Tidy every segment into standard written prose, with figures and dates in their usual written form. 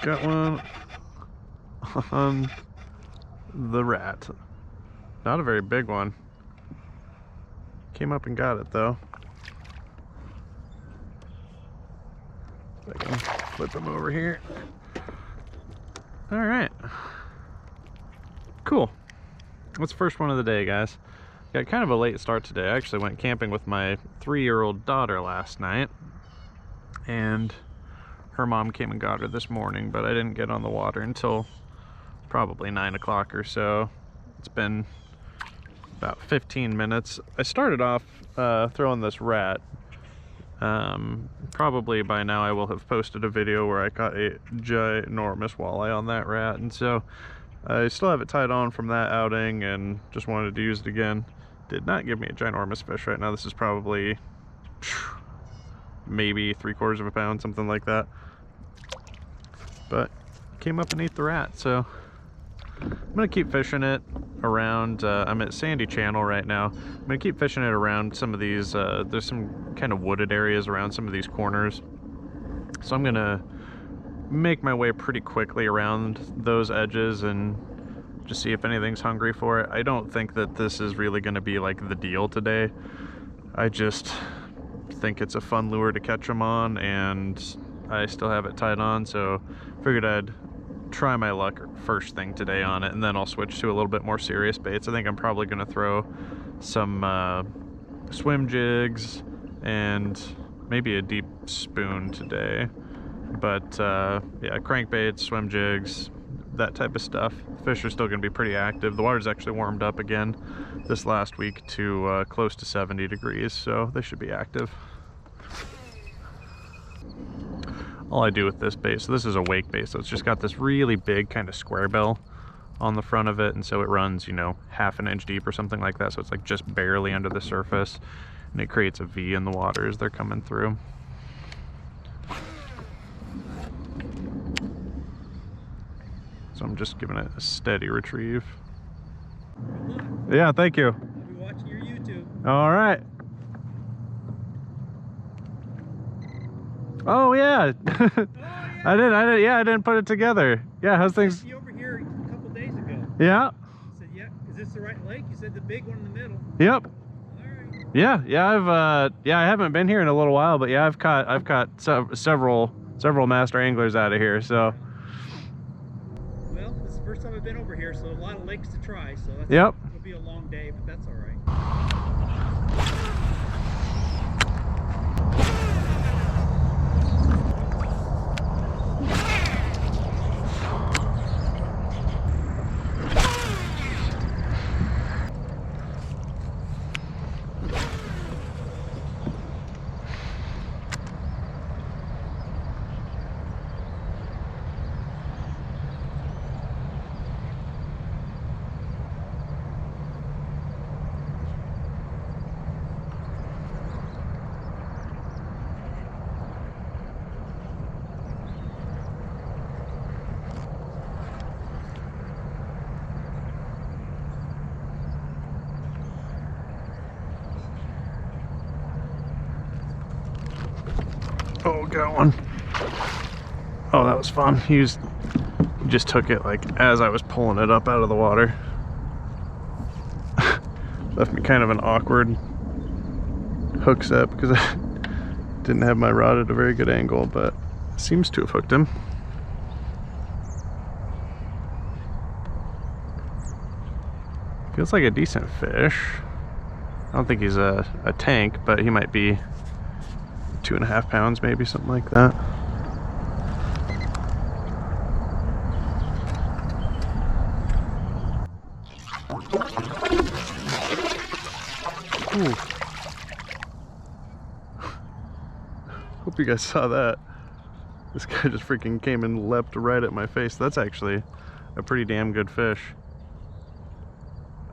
Got one on the rat. Not a very big one. Came up and got it though. I can flip him over here. All right. Cool. That's the first one of the day, guys. Got kind of a late start today. I actually went camping with my 3-year-old daughter last night, and her mom came and got her this morning, but I didn't get on the water until probably 9 o'clock or so. It's been about 15 minutes. I started off throwing this rat. Probably by now I will have posted a video where I caught a ginormous walleye on that rat, and so I still have it tied on from that outing and just wanted to use it again. Did not give me a ginormous fish right now. This is probably maybe 3/4 of a pound, something like that. But came up and ate the rat, so I'm gonna keep fishing it around. I'm at Sandy Channel right now. I'm gonna keep fishing it around some of these. There's some kind of wooded areas around some of these corners, so I'm gonna make my way pretty quickly around those edges and just see if anything's hungry for it. I don't think that this is really going to be like the deal today. I just think it's a fun lure to catch them on, and I still have it tied on, so figured I'd try my luck first thing today on it, and then I'll switch to a little bit more serious baits. I think I'm probably going to throw some swim jigs and maybe a deep spoon today. But yeah, crankbaits, swim jigs, that type of stuff. Fish are still going to be pretty active. The water's actually warmed up again this last week to close to 70 degrees, so they should be active. All I do with this bait, so this is a wake bait, so it's just got this really big kind of square bill on the front of it, and so it runs, you know, 1/2 inch deep or something like that, so it's like just barely under the surface, and it creates a V in the water as they're coming through. So I'm just giving it a steady retrieve. Yeah, thank you. I'll be watching your YouTube. All right. Oh yeah. Oh, yeah. I didn't put it together. Yeah, how's things? I see you over here a couple days ago. Yeah. I said, yeah, is this the right lake? You said the big one in the middle. Yep. All right. Yeah, I haven't been here in a little while, but yeah, I've caught several master anglers out of here, so. Well, this is the first time I've been over here, so a lot of lakes to try, so that's, yep. It'll be a long day, but that's all right. Oh, got one. Oh, that was fun. He just took it like as I was pulling it up out of the water. Left me kind of an awkward hook set because I didn't have my rod at a very good angle, but seems to have hooked him. Feels like a decent fish. I don't think he's a tank, but he might be 2.5 pounds, maybe, something like that. Ooh. Hope you guys saw that. This guy just freaking came and leapt right at my face. That's actually a pretty damn good fish.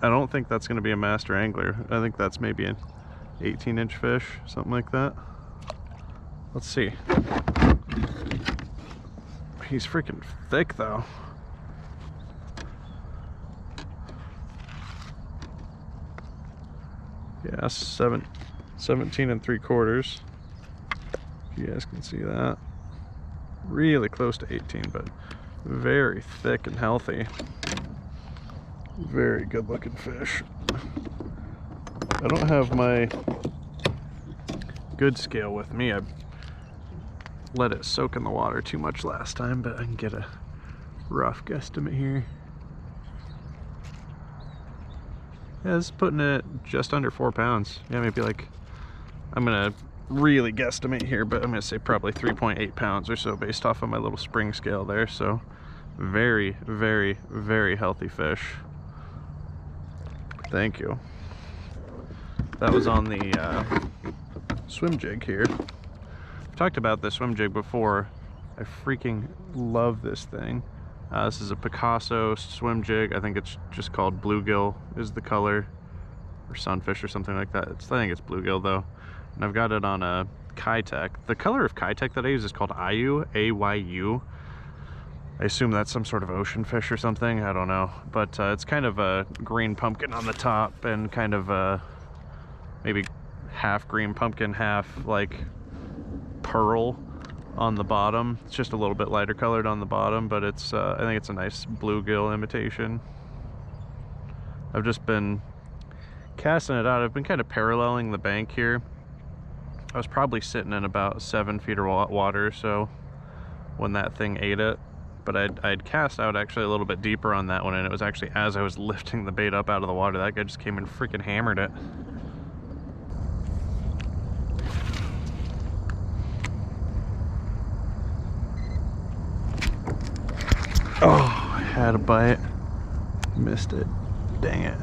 I don't think that's going to be a master angler. I think that's maybe an 18-inch fish, something like that. Let's see. He's freaking thick though. Yeah, 17 3/4. You guys can see that. Really close to 18, but Very thick and healthy. Very good looking fish. I don't have my good scale with me. I let it soak in the water too much last time, but I can get a rough guesstimate here. Yeah, this is putting it just under 4 pounds. Yeah, maybe like, I'm gonna really guesstimate here, but I'm gonna say probably 3.8 pounds or so based off of my little spring scale there. So very, very, very healthy fish. Thank you. That was on the swim jig here. I've talked about this swim jig before. I freaking love this thing. This is a Picasso swim jig. I think it's just called bluegill is the color, or sunfish or something like that. I think it's bluegill though. And I've got it on a Kitech. The color of Kitech that I use is called Ayu, A-Y-U. I assume that's some sort of ocean fish or something, I don't know. But it's kind of a green pumpkin on the top and kind of a maybe half green pumpkin, half like pearl on the bottom. It's just a little bit lighter colored on the bottom, but it's I think it's a nice bluegill imitation. I've just been casting it out. I've been kind of paralleling the bank here. I was probably sitting in about 7 feet of water so when that thing ate it. But I'd cast out actually a little bit deeper on that one, and it was actually as I was lifting the bait up out of the water, that guy just came and freaking hammered it. Oh, I had a bite. Missed it. Dang it.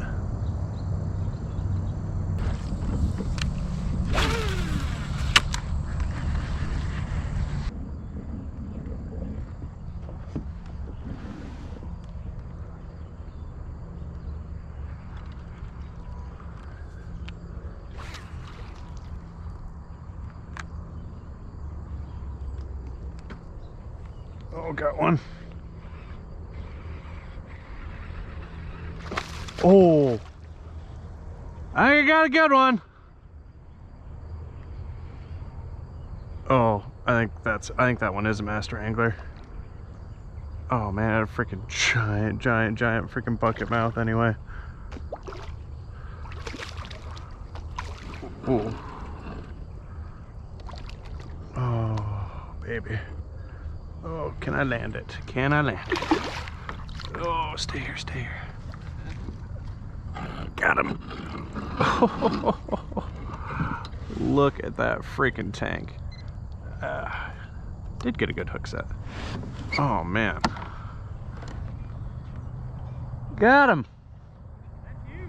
Oh, got one. Oh, I got a good one. Oh, I think that one is a master angler. Oh man, I had a freaking giant freaking bucket mouth anyway. Ooh. Oh, baby. Oh, can I land it? Can I land it? Oh, stay here, stay here. Got him. Look at that freaking tank. Did get a good hook set. Oh man. Got him. That's huge.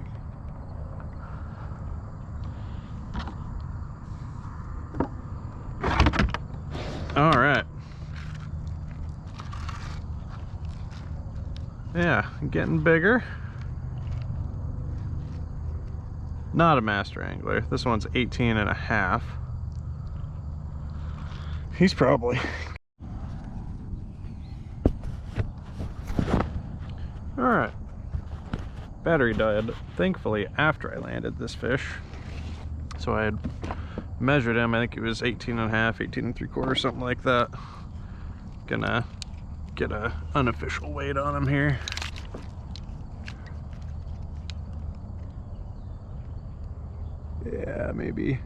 All right. Yeah, getting bigger. Not a master angler. This one's 18 and a half. He's probably... Alright. Battery died, thankfully, after I landed this fish. So I had measured him. I think he was 18 and a half, 18 and 3/4, something like that. Gonna get a unofficial weight on him here. Yeah, maybe.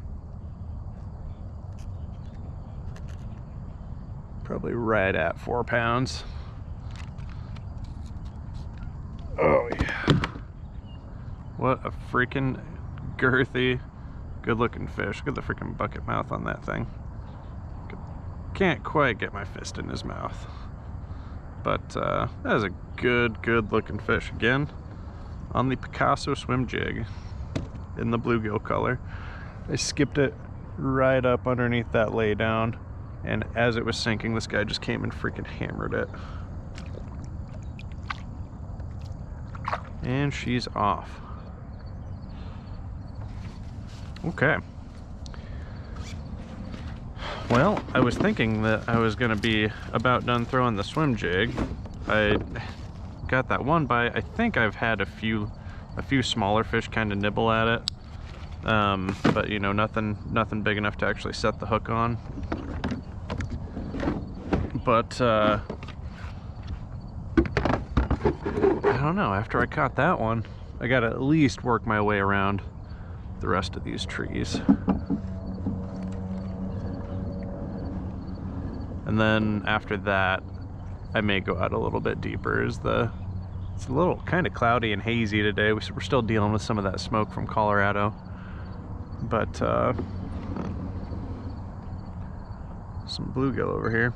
Probably right at 4 pounds. Oh yeah. What a freaking girthy, good looking fish. Look at the freaking bucket mouth on that thing. Can't quite get my fist in his mouth. But that is a good looking fish. Again, on the Picasso swim jig in the bluegill color. I skipped it right up underneath that lay down, and as it was sinking, this guy just came and freaking hammered it. And she's off. Okay. Well, I was thinking that I was gonna be about done throwing the swim jig. I got that one bite. I think I've had a few smaller fish kind of nibble at it, but you know, nothing big enough to actually set the hook on. But I don't know, after I caught that one, I gotta at least work my way around the rest of these trees. And then after that, I may go out a little bit deeper. It's a little kind of cloudy and hazy today. We're still dealing with some of that smoke from Colorado. But some bluegill over here.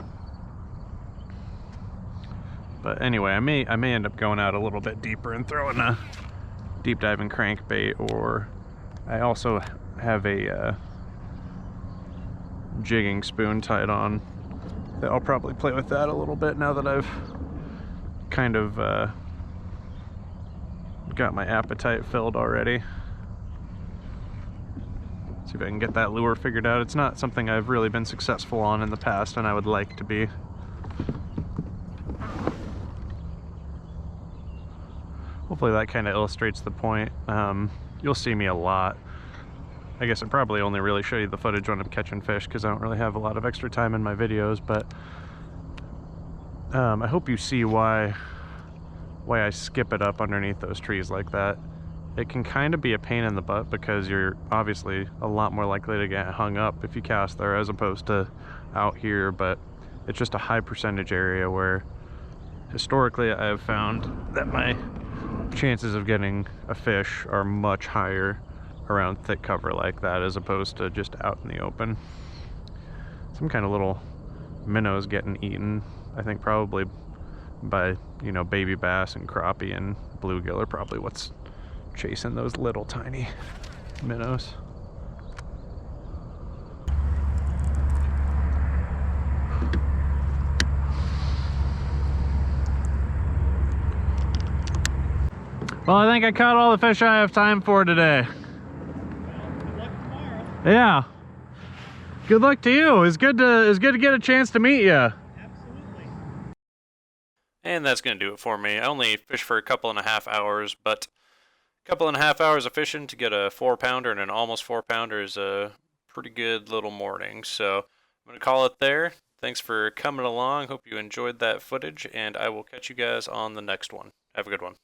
But anyway, I may end up going out a little bit deeper and throwing a deep diving crankbait, or I also have a jigging spoon tied on. I'll probably play with that a little bit now that I've kind of got my appetite filled already. See if I can get that lure figured out. It's not something I've really been successful on in the past, and I would like to be. Hopefully that kind of illustrates the point. You'll see me a lot. I guess I probably only really show you the footage when I'm catching fish because I don't really have a lot of extra time in my videos, but I hope you see why I skip it up underneath those trees like that. It can kind of be a pain in the butt because you're obviously a lot more likely to get hung up if you cast there as opposed to out here, but it's just a high percentage area where historically I've found that my chances of getting a fish are much higher around thick cover like that as opposed to just out in the open. Some kind of little minnows getting eaten, I think probably by, you know, baby bass and crappie and bluegill are probably what's chasing those little tiny minnows. Well, I think I caught all the fish I have time for today. Good luck tomorrow. Yeah. Good luck to you. It's good to get a chance to meet you. Absolutely. And that's going to do it for me. I only fished for a couple and a half hours, but a couple and a half hours of fishing to get a 4-pounder and an almost 4-pounder is a pretty good little morning. So I'm going to call it there. Thanks for coming along. Hope you enjoyed that footage, and I will catch you guys on the next one. Have a good one.